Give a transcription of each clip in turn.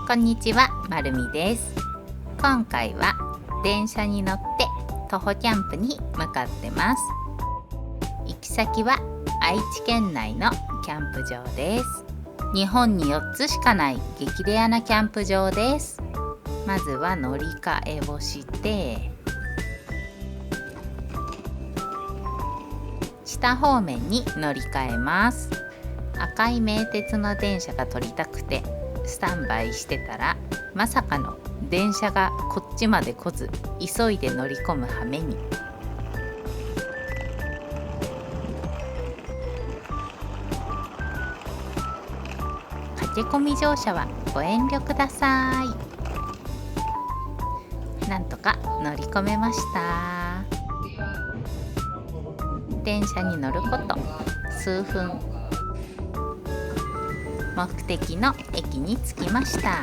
こんにちは、まるみです。今回は電車に乗って徒歩キャンプに向かってます。行き先は愛知県内のキャンプ場です。日本に4つしかない激レアなキャンプ場です。まずは乗り換えをして北方面に乗り換えます。赤い名鉄の電車が撮りたくてスタンバイしてたら、まさかの電車がこっちまで来ず、急いで乗り込む羽目に。駆け込み乗車はご遠慮ください。なんとか乗り込めました。電車に乗ること数分、目的の駅に着きました。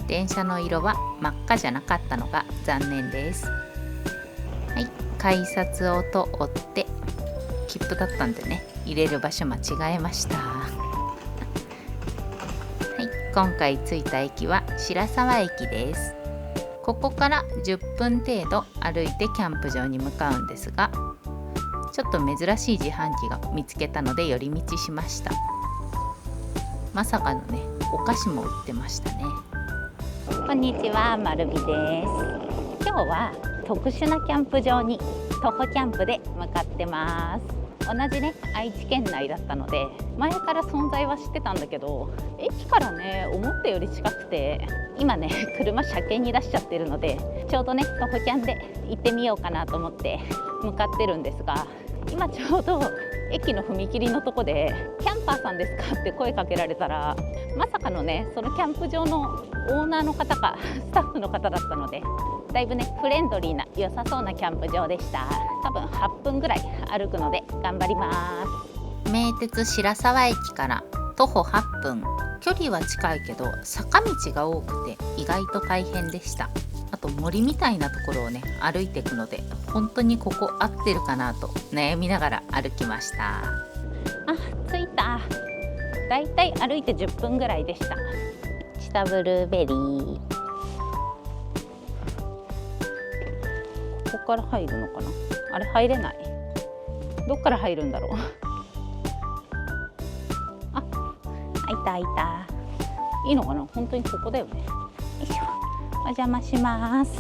電車の色は真っ赤じゃなかったのが残念です。はい、改札を通って切符だったんでね、入れる場所間違えました。はい、今回着いた駅は白沢駅です。ここから10分程度歩いてキャンプ場に向かうんですが、ちょっと珍しい自販機が見つけたので寄り道しました。まさかのね、お菓子も売ってましたね。こんにちは、まるみです。今日は特殊なキャンプ場に徒歩キャンプで向かってます。同じね、愛知県内だったので前から存在は知ってたんだけど、駅からね思ったより近くて、今ね車車検に出しちゃってるので、ちょうどね徒歩キャンで行ってみようかなと思って向かってるんですが、今ちょうど駅の踏切のとこでキャンパーさんですかって声かけられたら、まさかのねそのキャンプ場のオーナーの方かスタッフの方だったので、だいぶねフレンドリーな良さそうなキャンプ場でした。多分8分ぐらい歩くので頑張ります。名鉄白沢駅から徒歩8分、距離は近いけど坂道が多くて意外と大変でした。あと森みたいなところをね歩いていくので、本当にここ合ってるかなと悩みながら歩きました。あ、着いた。だいたい歩いて10分ぐらいでした。下ブルーベリー、ここから入るのかな。あれ入れない。どっから入るんだろう。あ、開いた開いた。いいのかな。本当にここだよね。よいしょ、お邪魔します。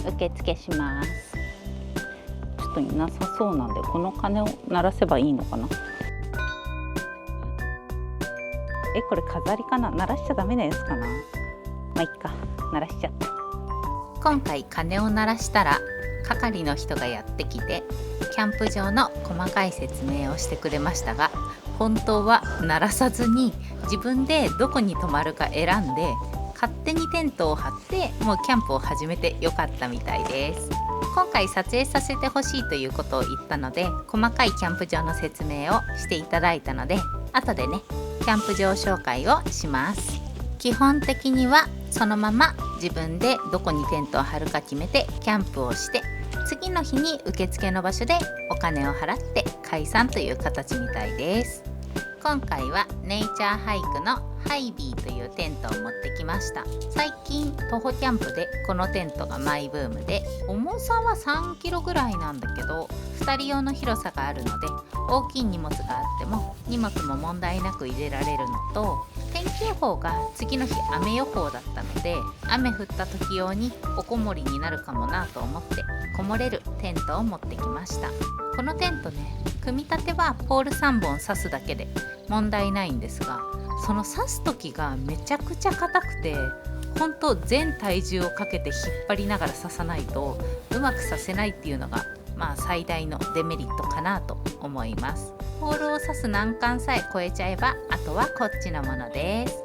受付します。ちょっといなさそうなんで、この鐘を鳴らせばいいのかな。これ飾りかな。鳴らしちゃダメなやつかな。まあいっか、鳴らしちゃった。今回鐘を鳴らしたら係の人がやってきてキャンプ場の細かい説明をしてくれましたが、本当は鳴らさずに自分でどこに泊まるか選んで勝手にテントを張ってもうキャンプを始めてよかったみたいです。今回撮影させてほしいということを言ったので、細かいキャンプ場の説明をしていただいたので、後でねキャンプ場紹介をします。基本的にはそのまま自分でどこにテントを張るか決めてキャンプをして、次の日に受付の場所でお金を払って解散という形みたいです。今回はネイチャーハイクのハイビーというテントを持ってきました。最近徒歩キャンプでこのテントがマイブームで、重さは3キロぐらいなんだけど2人用の広さがあるので、大きい荷物があっても荷物も問題なく入れられるのと、天気予報が次の日雨予報だったので、雨降った時用におこもりになるかもなと思ってこもれるテントを持ってきました。このテントね、組み立てはポール3本刺すだけで問題ないんですが、その刺す時がめちゃくちゃ硬くて、本当全体重をかけて引っ張りながら刺さないとうまく刺せないっていうのが最大のデメリットかなと思います。ポールを刺す難関さえ超えちゃえば、あとはこっちのものです。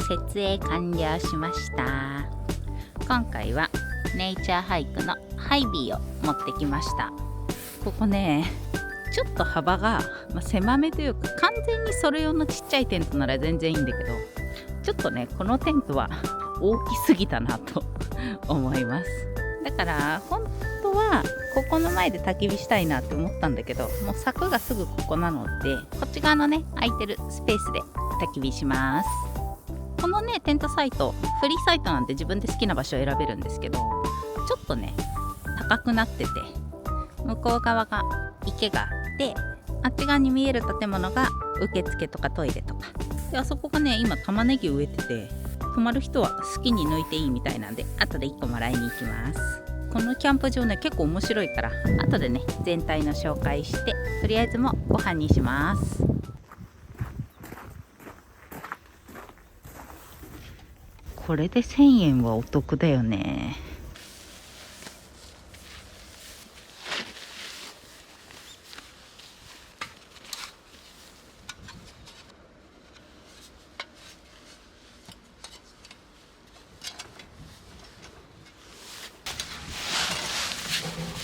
設営完了しました。今回はネイチャーハイクのハイビーを持ってきました。ここねちょっと幅が、狭めというか、完全にそれ用のちっちゃいテントなら全然いいんだけど、ちょっとねこのテントは大きすぎたなと思います。だから本当はここの前で焚き火したいなって思ったんだけど、もう柵がすぐここなので、こっち側のね空いてるスペースで焚き火します。このねテントサイトフリーサイトなんで自分で好きな場所を選べるんですけど、ちょっとね高くなってて、向こう側が池があって、あっち側に見える建物が受付とかトイレとかで、あそこがね今玉ねぎ植えてて、泊まる人は好きに抜いていいみたいなんで、後で1個もらいに行きます。このキャンプ場ね結構面白いから、後でね全体の紹介して、とりあえずもうご飯にします。これで1000円はお得だよね。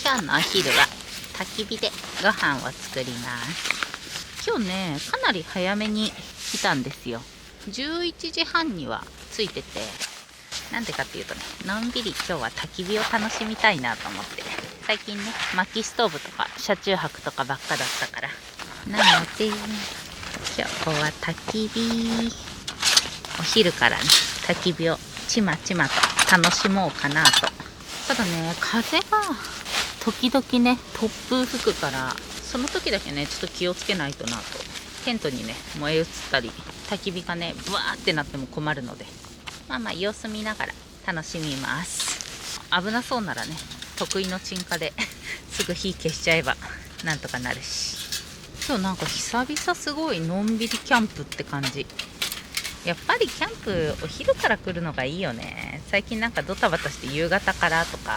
今日のお昼は焚き火でご飯を作ります。今日ねかなり早めに来たんですよ。11時半には着いてて、なんでかっていうとね、のんびり今日は焚き火を楽しみたいなと思って。最近ね薪ストーブとか車中泊とかばっかだったから、なので今日は焚き火、お昼からね焚き火をちまちまと楽しもうかなと。ただね風が時々ね突風吹くから、その時だけねちょっと気をつけないとなと。テントにね燃え移ったり、焚き火がねブワーってなっても困るので、様子見ながら楽しみます。危なそうならね得意の鎮火ですぐ火消しちゃえばなんとかなるし。今日なんか久々すごいのんびりキャンプって感じ。やっぱりキャンプお昼から来るのがいいよね。最近なんかドタバタして夕方からとか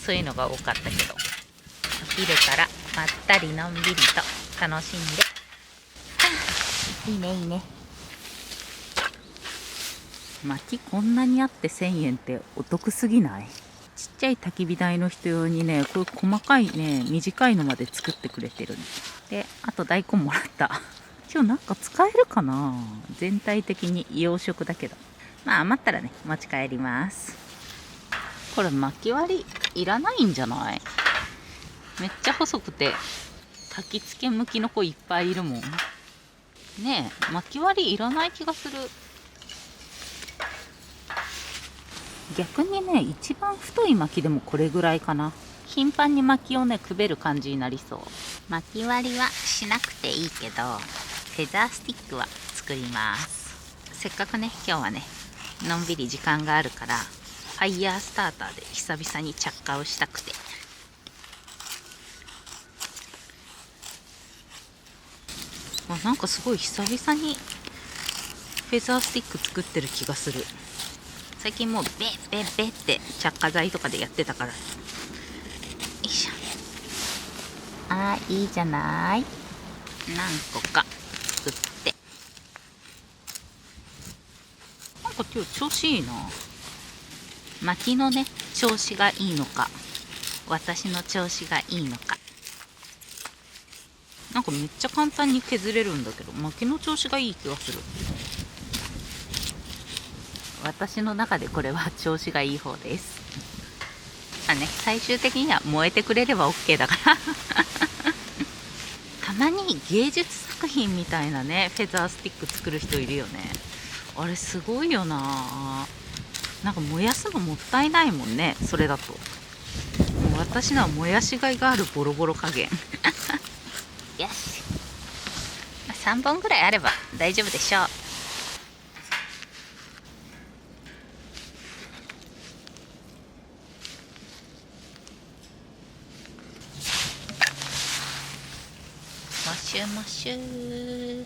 そういうのが多かったけど、お昼からまったりのんびりと楽しんで、いいねいいね。薪こんなにあって1000円ってお得すぎない？ちっちゃい焚き火台の人用にね、こういう細かいね短いのまで作ってくれてる。であと大根もらった。今日なんか使えるかな。全体的に洋食だけど、余ったらね持ち帰ります。これ薪割りいらないんじゃない？めっちゃ細くて焚き付け向きの子いっぱいいるもんね。え薪割りいらない気がする。逆にね一番太い薪でもこれぐらいかな。頻繁に薪をねくべる感じになりそう。薪割りはしなくていいけど、フェザースティックは作ります。せっかくね今日はねのんびり時間があるから、ファイヤースターターで久々に着火をしたくて。なんかすごい久々にフェザースティック作ってる気がする。最近もうベッベッベッって着火剤とかでやってたから。よいしょ。いいじゃない。何個か作って。なんか今日調子いいな。薪のね調子がいいのか、私の調子がいいのか。なんかめっちゃ簡単に削れるんだけど、薪の調子がいい気がする。私の中でこれは調子がいい方です。最終的には燃えてくれれば OK だからたまに芸術作品みたいなねフェザースティック作る人いるよね。あれすごいよな。なんか燃やすのもったいないもんね、それだと。もう私のは燃やしがいがあるボロボロ加減よし、3本ぐらいあれば大丈夫でしょう。モシュモシュ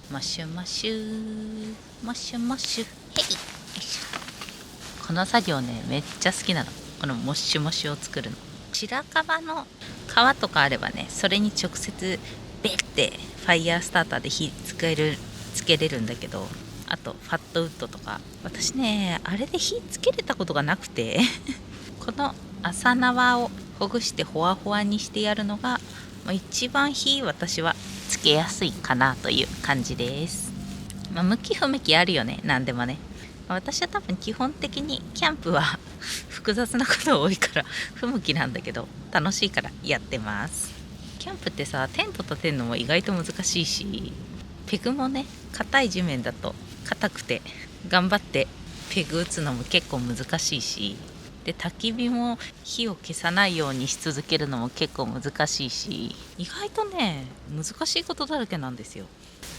モシュモシュモシュモシュ、へい。よいしょ。この作業ねめっちゃ好きなの。このモッシュモシュを作るの。白樺の皮とかあればね、それに直接ベッてファイヤースターターで火つけれるんだけど、あとファットウッドとか、私ねあれで火つけれたことがなくてこの朝縄をほぐしてほわほわにしてやるのが一番私はつけやすいかなという感じです。向き不向きあるよね、なんでもね。私は多分基本的にキャンプは複雑なこと多いから不向きなんだけど、楽しいからやってます。キャンプってさ、テント立てるのも意外と難しいし、ペグもね、硬い地面だと硬くて頑張ってペグ打つのも結構難しいし、で焚き火も火を消さないようにし続けるのも結構難しいし、意外とね難しいことだらけなんですよ。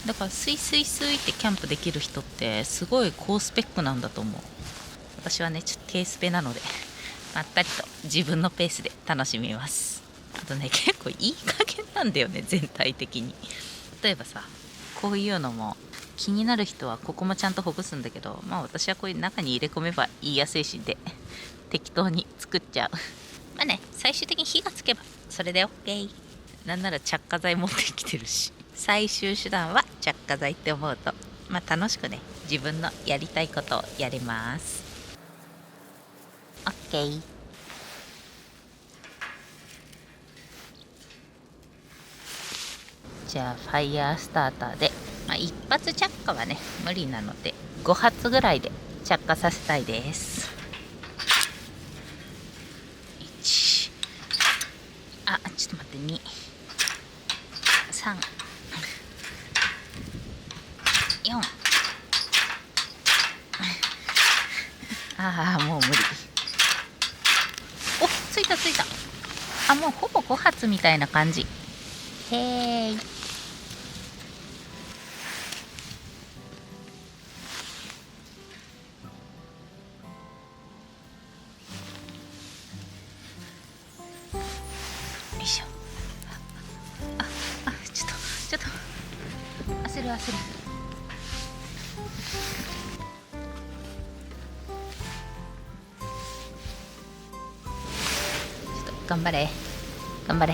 だからスイスイスイってキャンプできる人ってすごい高スペックなんだと思う。私はねちょっと低スペなのでまったりと自分のペースで楽しみます。あとね結構いい加減なんだよね、全体的に。例えばさ、こういうのも気になる人はここもちゃんとほぐすんだけど、私はこういう中に入れ込めば言いやすいしで適当に作っちゃう。最終的に火がつけばそれで OK。 なんなら着火剤持ってきてるし、最終手段は着火剤って思うと楽しくね、自分のやりたいことをやれます。 OK。 じゃあファイヤースターターで、一発着火はね無理なので5発ぐらいで着火させたいです。1、ちょっと待って、2、3、4。もう無理。お、ついた。もうほぼ5発みたいな感じ。へーい。よいしょ。ちょっと焦る。ちょっと頑張れ。もう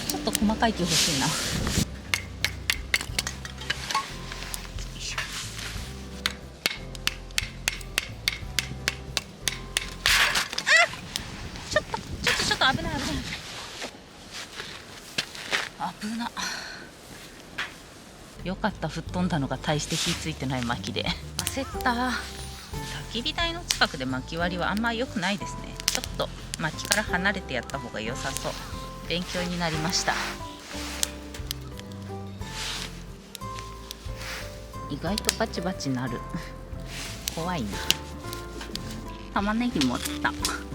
ちょっと細かい木欲しいな。ちょっと危ない。危な。よかった、吹っ飛んだのが大して火ついてない薪で。焦った。焚き火台の近くで薪割りはあんま良くないですね。ちょっと薪から離れてやった方が良さそう。勉強になりました。意外とバチバチなる。怖いな。玉ねぎ持った。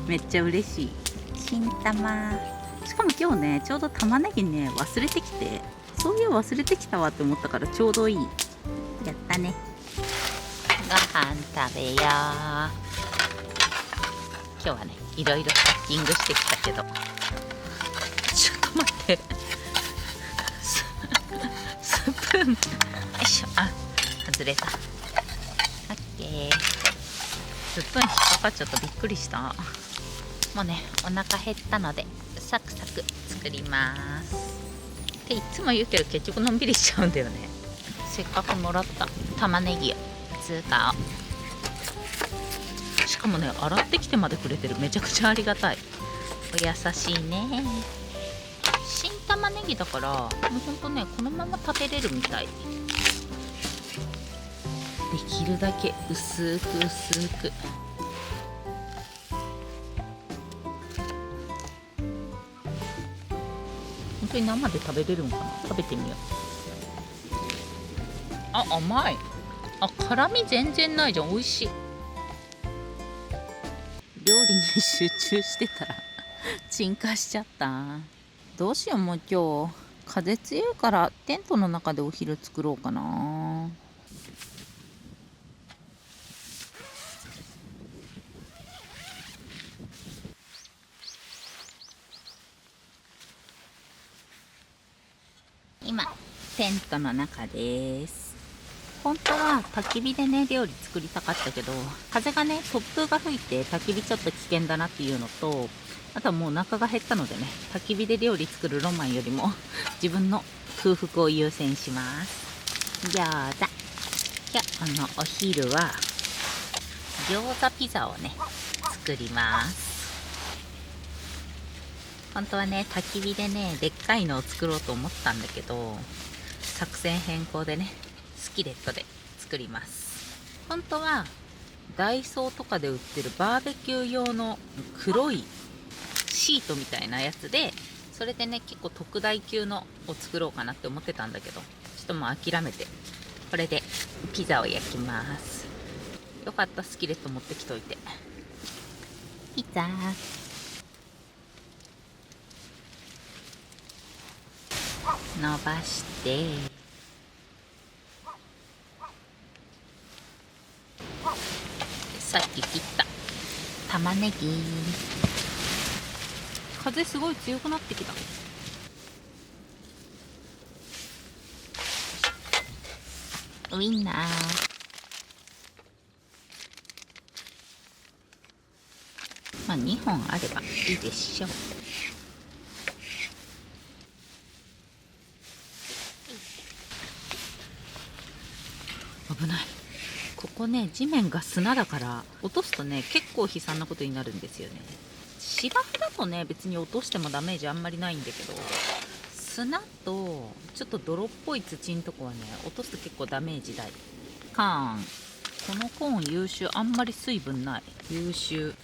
めっちゃ嬉しい。新玉。しかも今日ねちょうど玉ねぎね忘れてきて、そういや忘れてきたわって思ったからちょうどいい。やったね。ご飯食べよう。今日はねいろいろハッキングしてきたけど、ちょっと待ってスプーンよいしょ。外れた。オッケー。スプーン引っかかっちゃった。びっくりした。もうねお腹減ったのでサクサク作りますっていつも言うけど結局のんびりしちゃうんだよね。せっかくもらった玉ねぎを使おう。しかもね洗ってきてまでくれてる。めちゃくちゃありがたい。お優しいね。新玉ねぎだからもうほんとねこのまま食べれるみたい。できるだけ薄く本当に生で食べれるのかな。食べてみよう。甘い。辛み全然ないじゃん。美味しい。料理に集中してたら鎮火しちゃった。どうしよう。もう今日風強いからテントの中でお昼作ろうかな。今テントの中です。本当は焚き火でね料理作りたかったけど、風がね突風が吹いて焚き火ちょっと危険だなっていうのと、あとはもうお腹が減ったのでね焚き火で料理作るロマンよりも自分の空腹を優先します。餃子。今日お昼は餃子ピザをね作ります。本当はね、焚き火でね、でっかいのを作ろうと思ったんだけど、作戦変更でね、スキレットで作ります。本当はダイソーとかで売ってるバーベキュー用の黒いシートみたいなやつで、それでね、結構特大級のを作ろうかなって思ってたんだけど、ちょっともう諦めて、これでピザを焼きます。よかった、スキレット持ってきといて。ピザ伸ばして、さっき切った玉ねぎ。風すごい強くなってきた。ウインナー、まあ2本あればいいでしょう。危ない。ここね、地面が砂だから落とすとね、結構悲惨なことになるんですよね。芝生だとね、別に落としてもダメージあんまりないんだけど、砂とちょっと泥っぽい土んとこはね、落とすと結構ダメージ大。カーン、このコーン優秀。あんまり水分ない。優秀。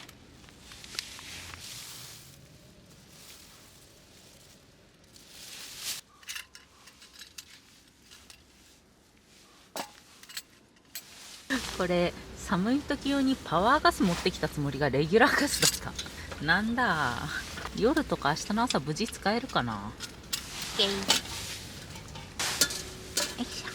これ寒い時用にパワーガス持ってきたつもりがレギュラーガスだった。なんだ、夜とか明日の朝無事使えるかな。オッケー、よいしょ。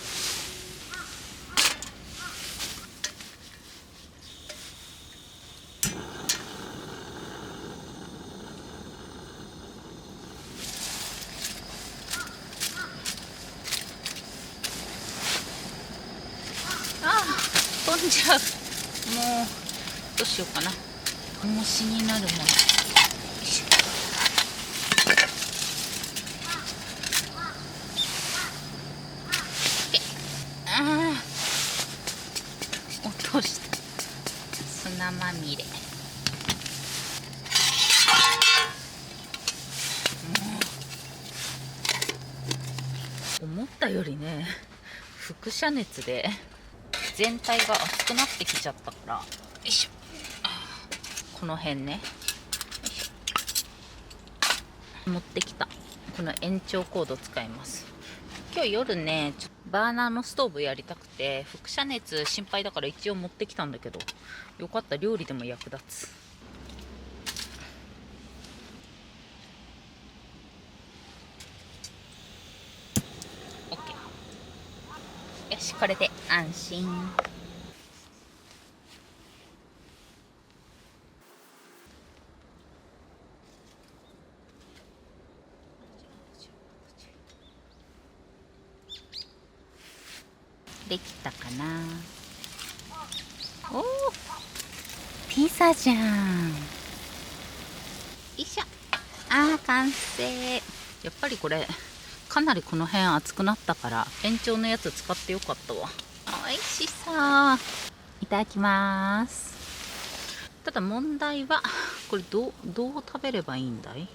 ああ、飛んじゃう。もうどうしようかな。重しになるもの。よいしょ。ああ、落とした。砂まみれ。思ったよりね、輻射熱で全体が熱くなってきちゃったから、よいしょ。この辺ね、よいしょ。持ってきたこの延長コード使います。今日夜ね、バーナーのストーブやりたくて、輻射熱心配だから一応持ってきたんだけど、よかった、料理でも役立つ。OK、 よし、これで安心。できたかな。おお、ピザじゃん。よいしょ。あー、完成。やっぱりこれかなりこの辺熱くなったから延長のやつ使ってよかったわ。おいしそう。いただきます。ただ問題はこれどう食べればいいんだい。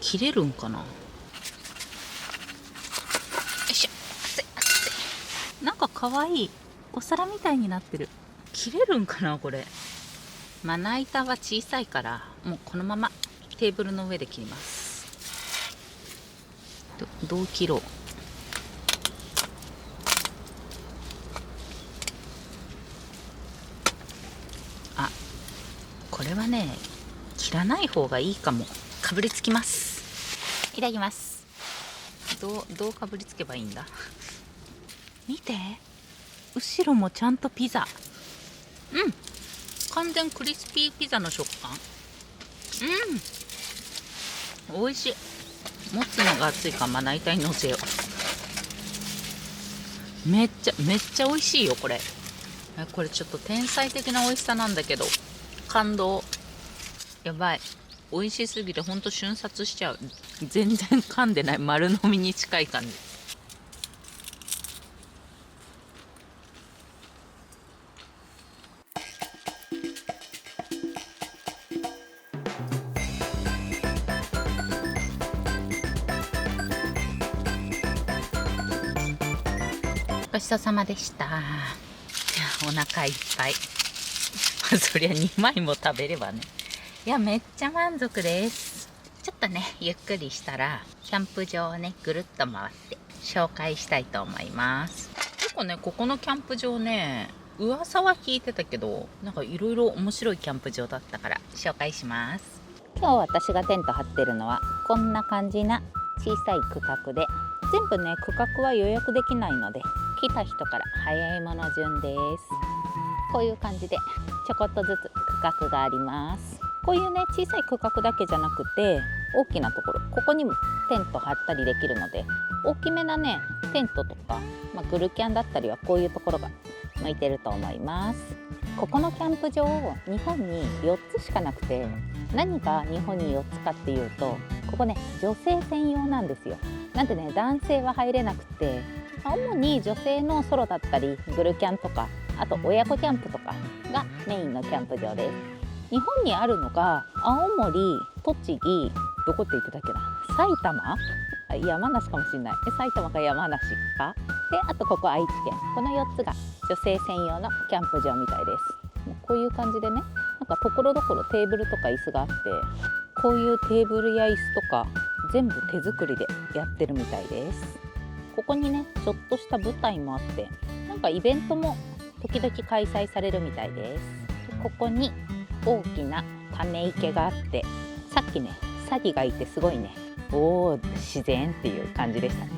切れるんかな。よいしょ。熱い熱い。なんかかわいいお皿みたいになってる。切れるんかなこれ。まな板は小さいからもうこのままテーブルの上で切ります。どう切ろう。あ、これはね、切らない方がいいかも。かぶりつきます。いただきます。どうかぶりつけばいいんだ。見て、後ろもちゃんとピザ。うん、完全クリスピーピザの食感。うん、美味しい。持つのが熱いかまな板にのせよう。めっちゃ美味しいよこれ。これちょっと天才的な美味しさなんだけど、感動。やばい、美味しすぎてほんと瞬殺しちゃう。全然噛んでない、丸飲みに近い感じ。ごちそうさまでした。お腹いっぱい。そりゃ2枚も食べればね。いや、めっちゃ満足です。ちょっとね、ゆっくりしたら、キャンプ場をね、ぐるっと回って紹介したいと思います。結構ね、ここのキャンプ場ね、噂は聞いてたけど、なんかいろいろ面白いキャンプ場だったから紹介します。今日私がテント張ってるのは、こんな感じな小さい区画で、全部ね、区画は予約できないので、来た人から早いもの順です。こういう感じでちょこっとずつ区画があります。こういうね、小さい区画だけじゃなくて大きなところ、ここにもテント張ったりできるので、大きめなねテントとか、グルキャンだったりはこういうところが向いてると思います。ここのキャンプ場、日本に4つしかなくて、何が日本に4つかっていうと、ここね女性専用なんですよ。なんでね、男性は入れなくて、主に女性のソロだったりグルキャンとか、あと親子キャンプとかがメインのキャンプ場です。日本にあるのが青森、栃木、どこって言ってたっけな、埼玉、山梨かもしれない。埼玉か山梨かで、あとここ愛知県、この4つが女性専用のキャンプ場みたいです。もうこういう感じでね、なんかところどころテーブルとか椅子があって、こういうテーブルや椅子とか全部手作りでやってるみたいです。ここにねちょっとした舞台もあって、なんかイベントも時々開催されるみたいです。ここに大きなため池があって、さっきねサギがいてすごいね、おー自然っていう感じでしたね。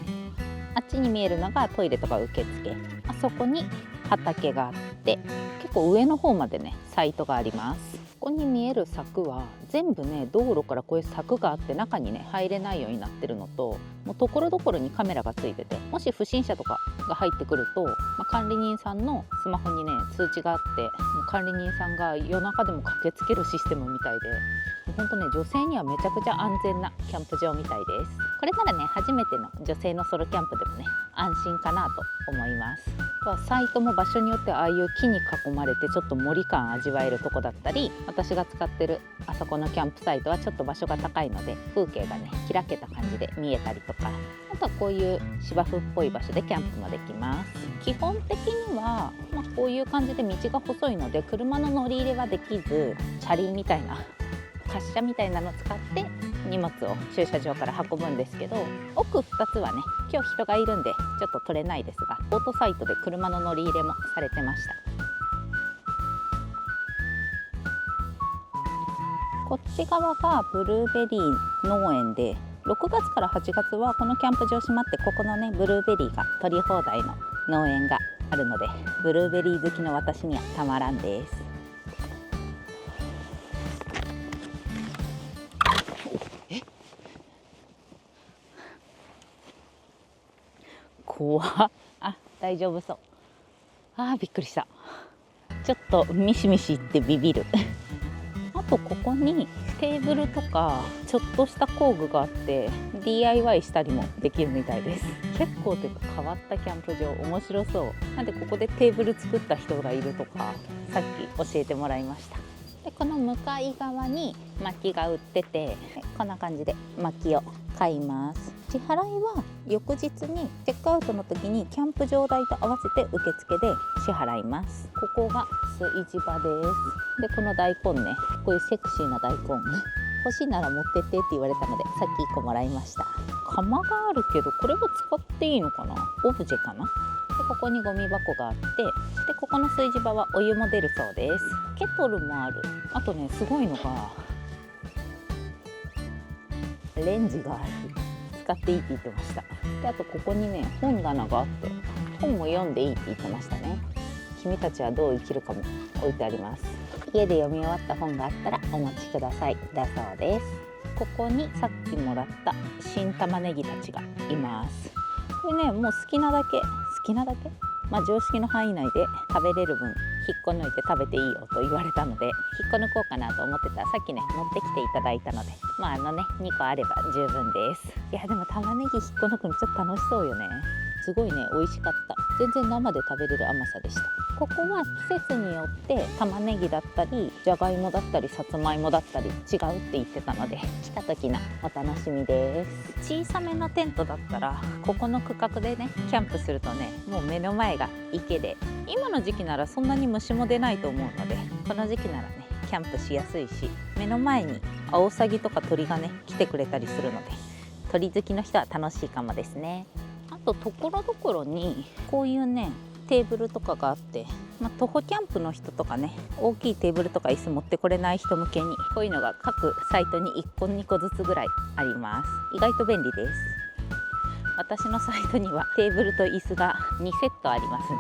あっちに見えるのがトイレとか受付、あそこに畑があって、結構上の方までねサイトがあります。ここに見える柵は全部ね、道路からこういう柵があって中にね入れないようになってるのと、もうところどころにカメラがついてて、もし不審者とかが入ってくると、管理人さんのスマホにね通知があって、もう管理人さんが夜中でも駆けつけるシステムみたいで、ほんとね女性にはめちゃくちゃ安全なキャンプ場みたいです。これならね初めての女性のソロキャンプでもね安心かなと思います。サイトも場所によってはああいう木に囲まれてちょっと森感味わえるとこだったり、私が使ってるあそこのキャンプサイトはちょっと場所が高いので風景がね開けた感じで見えたりとか、あとはこういう芝生っぽい場所でキャンプもできます。基本的には、こういう感じで道が細いので車の乗り入れはできず、車輪みたいな滑車みたいなのを使って荷物を駐車場から運ぶんですけど、奥2つはね今日人がいるんでちょっと取れないですが、オートサイトで車の乗り入れもされてました。こっち側がブルーベリー農園で、6月から8月はこのキャンプ場閉まって、ここのねブルーベリーが取り放題の農園があるので、ブルーベリー好きの私にはたまらんです。怖っ。大丈夫そう。びっくりした。ちょっとミシミシってビビるあとここにテーブルとかちょっとした工具があって、 DIY したりもできるみたいです。結構というか変わったキャンプ場、面白そう。なんでここでテーブル作った人がいるとかさっき教えてもらいました。でこの向かい側に薪が売ってて、こんな感じで薪を買います。支払いは翌日にチェックアウトの時にキャンプ場代と合わせて受付で支払います。ここが炊事場です。でこの大根ね、こういうセクシーな大根欲しいなら持ってってって言われたので、さっき1個もらいました。釜があるけどこれを使っていいのかな、オブジェかな。でここにゴミ箱があって、でここの炊事場はお湯も出るそうです。ケトルもある。あとねすごいのがレンジがある。使っていいって言ってました。であとここにね本棚があって、本も読んでいいって言ってましたね。君たちはどう生きるかも置いてあります。家で読み終わった本があったらお持ちくださいだそうです。ここにさっきもらった新玉ねぎたちがいます。これねもう好きなだけ常識の範囲内で食べれる分引っこ抜いて食べていいよと言われたので、引っこ抜こうかなと思ってたら、さっきね持ってきていただいたので、2個あれば十分です。いやでも玉ねぎ引っこ抜くのちょっと楽しそうよね。すごいね美味しかった。全然生で食べれる甘さでした。ここは季節によって玉ねぎだったりじゃがいもだったりさつまいもだったり違うって言ってたので、来た時のお楽しみです。小さめのテントだったらここの区画でねキャンプするとね、もう目の前が池で、今の時期ならそんなに虫も出ないと思うので、この時期ならねキャンプしやすいし、目の前にアオサギとか鳥がね来てくれたりするので、鳥好きの人は楽しいかもですね。あとところどころにこういうねテーブルとかがあって、徒歩キャンプの人とかね、大きいテーブルとか椅子持ってこれない人向けにこういうのが各サイトに1個2個ずつぐらいあります。意外と便利です。私のサイトにはテーブルと椅子が2セットありますね。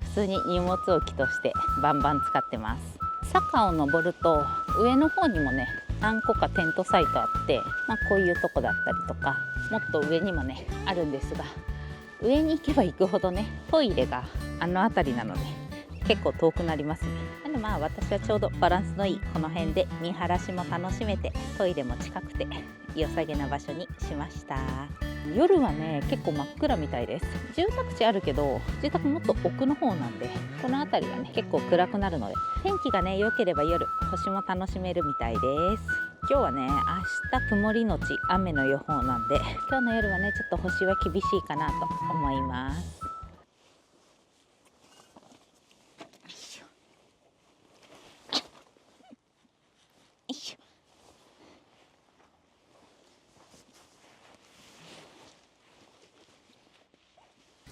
普通に荷物置きとしてバンバン使ってます。坂を登ると上の方にもね何個かテントサイトあって、こういうとこだったりとか、もっと上にもねあるんですが、上に行けば行くほどねトイレがあの辺りなので結構遠くなりますね。でも私はちょうどバランスのいいこの辺で見晴らしも楽しめて、トイレも近くて良さげな場所にしました。夜はね結構真っ暗みたいです。住宅地あるけど住宅もっと奥の方なんで、この辺りがね結構暗くなるので、天気がね良ければ夜星も楽しめるみたいです。今日はね明日曇りのち雨の予報なんで、今日の夜はねちょっと星は厳しいかなと思います。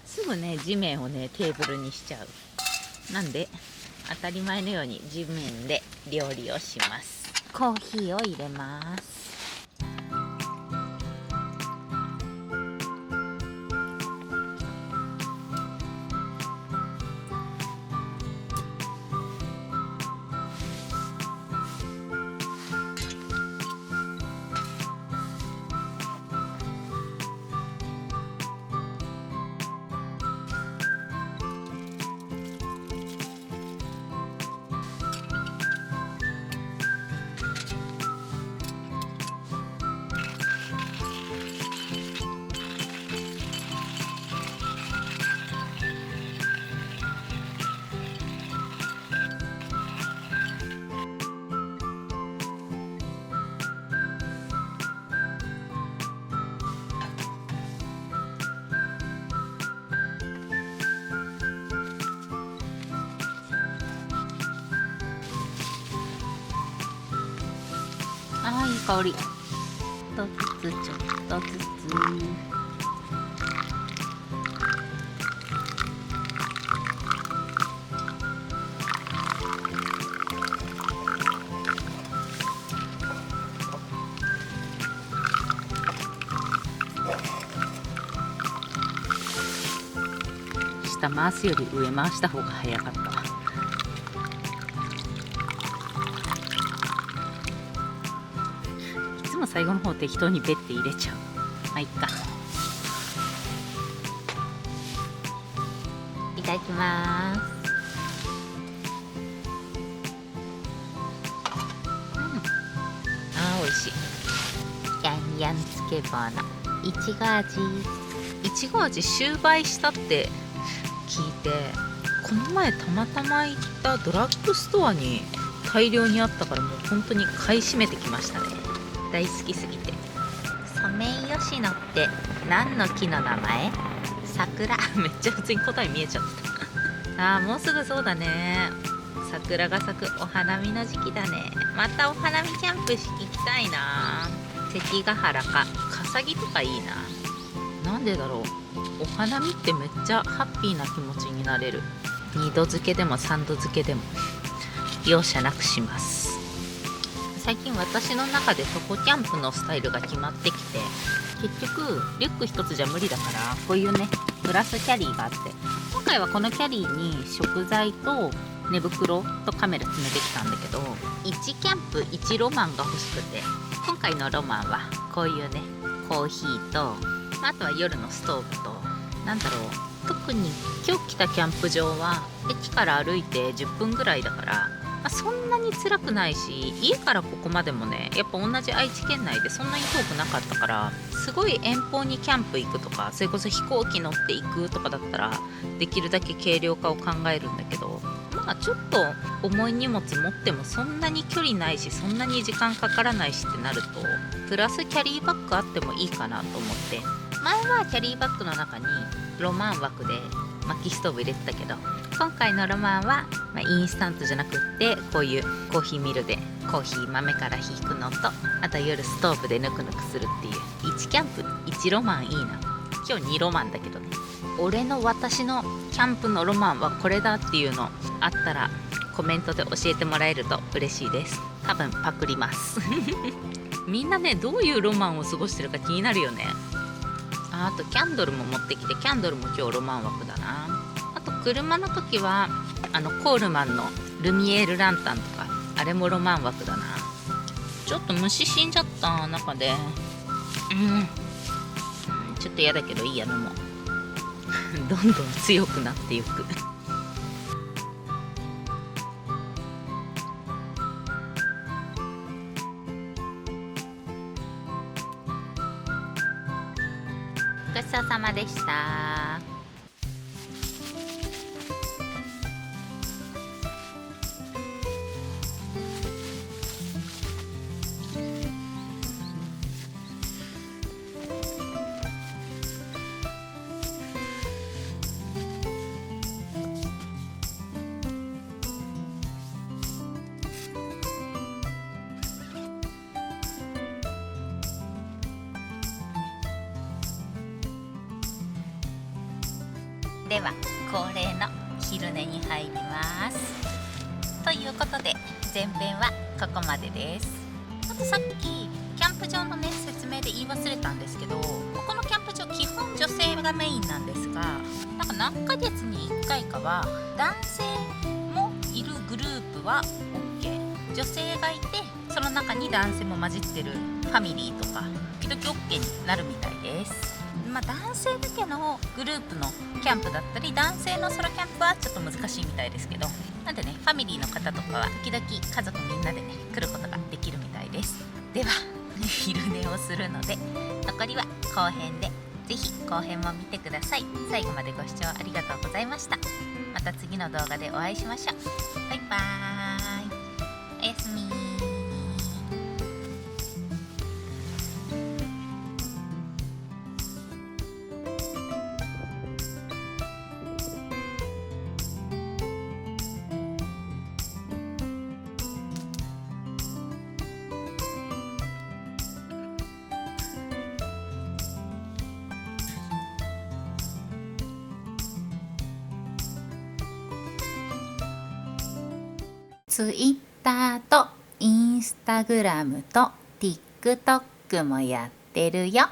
すぐね地面をねテーブルにしちゃう。なんで当たり前のように地面で料理をします。コーヒーを入れます。いい香り。ちょっとずつちょっとずつ。下回すより上回した方が早かった。最後の方適当にベッて入れちゃう。いっか。いただきます。美味しい。ヤンヤンつけばないちご味。いちご味終売したって聞いて、この前たまたま行ったドラッグストアに大量にあったから、もう本当に買い占めてきましたね。大好きすぎて。ソメイヨシノって何の木の名前？桜。めっちゃ普通に答え見えちゃった。もうすぐそうだね。桜が咲くお花見の時期だね。またお花見キャンプ行きたいな。関ヶ原か笠木とかいいな。なんでだろう、お花見ってめっちゃハッピーな気持ちになれる。2度漬けでも3度漬けでも容赦なくします。最近私の中で徒歩キャンプのスタイルが決まってきて、結局リュック一つじゃ無理だから、こういうねプラスキャリーがあって、今回はこのキャリーに食材と寝袋とカメラ詰めてきたんだけど、1キャンプ1ロマンが欲しくて、今回のロマンはこういうねコーヒーと、あとは夜のストーブと、特に今日来たキャンプ場は駅から歩いて10分ぐらいだから、そんなに辛くないし、家からここまでもねやっぱ同じ愛知県内でそんなに遠くなかったから、すごい遠方にキャンプ行くとか、それこそ飛行機乗って行くとかだったらできるだけ軽量化を考えるんだけど、ちょっと重い荷物持ってもそんなに距離ないし、そんなに時間かからないしってなると、プラスキャリーバッグあってもいいかなと思って、前はキャリーバッグの中にロマン枠で薪ストーブ入れてたけど、今回のロマンは、インスタントじゃなくってこういうコーヒーミルでコーヒー豆から引くのと、あと夜ストーブでぬくぬくするっていう、1キャンプ1ロマンいいな。今日2ロマンだけどね。私のキャンプのロマンはこれだっていうのあったらコメントで教えてもらえると嬉しいです。多分パクりますみんなね、どういうロマンを過ごしてるか気になるよね。あとキャンドルも持ってきて、キャンドルも今日ロマン枠だな。あと車の時はコールマンのルミエールランタンとか、あれもロマン枠だな。ちょっと虫死んじゃった中でちょっと嫌だけどいいや、のもどんどん強くなっていくごちそうさまでした。では恒例の昼寝に入ります。ということで前編はここまでです。あとさっきキャンプ場のね説明で言い忘れたんですけど、ここのキャンプ場基本女性がメインなんですが、何ヶ月に1回かは男性もいるグループは OK、 女性がいてその中に男性も混じってるファミリーとか時々 OK になるみたいです。男性だけのグループのキャンプだったり、男性のソロキャンプはちょっと難しいみたいですけど、なんでね、ファミリーの方とかは時々家族みんなでね来ることができるみたいです。では昼寝をするので残りは後編で、ぜひ後編も見てください。最後までご視聴ありがとうございました。また次の動画でお会いしましょう。バイバーイ。おやすみ。ツイッターとインスタグラムと TikTok もやってるよ。